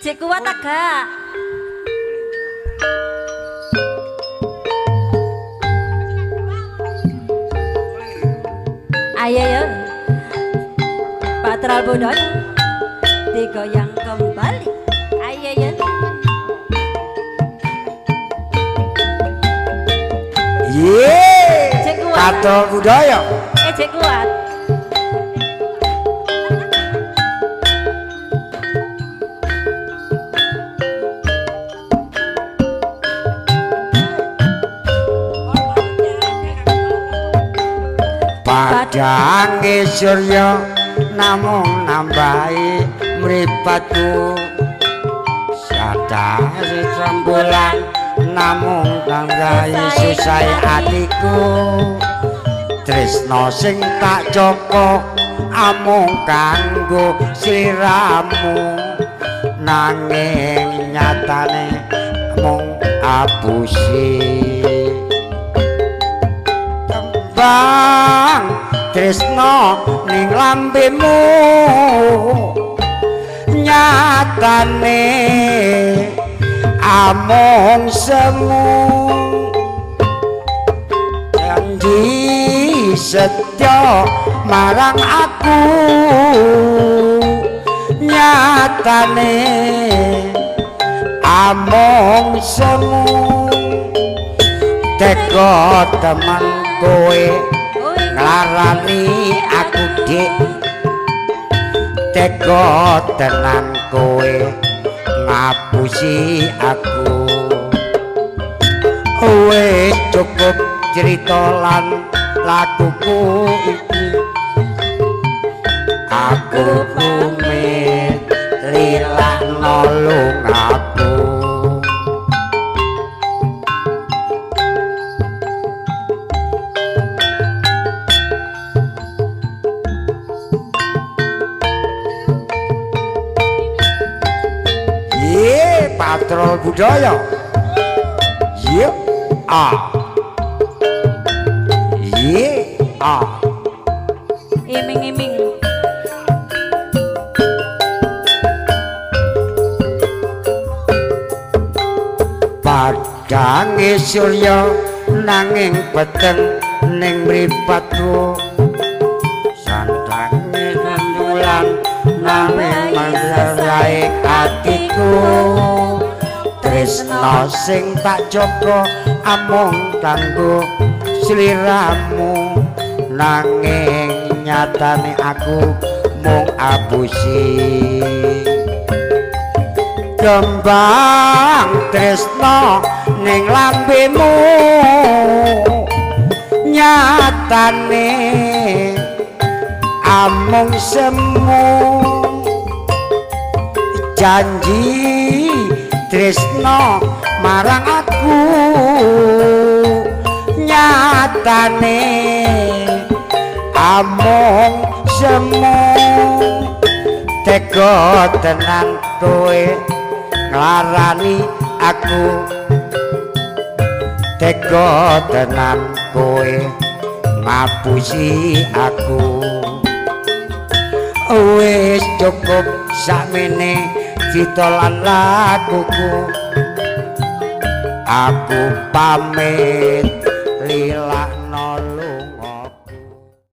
Cek kuat agak. Ayo ya. Patral Budon digoyang kembali. Ayo ya. Yeay, Patral Budaya. Cek kuat. Padange surya namung nambahi mripatku sadari rembulan namung nambahi susai atiku tresno sing tak joko amung kanggo sliramu nanging nyatane mung abusi bang tresno ning lambemu nyatane amung semu janji setya marang aku nyatane amung semu teko teman kowe nglarani aku dik teko tenan kowe ngapusi aku wis cukup cerita lan lakuku iki aku pamit lila nolong aku Patral Budaya. Yep. Iming-iming. Padange surya nanging peteng ning mripatku santange rembulan nanging mandrae atiku tresno sing tak jaga amung kanggo sliramu nanging nyatane aku mung abusi kembang tresno ning lambemu nyatane amung semu janji tresno marang aku nyatane amung semu teko tenan kowe nglarani aku teko tenan kowe ngapusi aku wis cukup sakmene cita lan lakuku aku pamit lila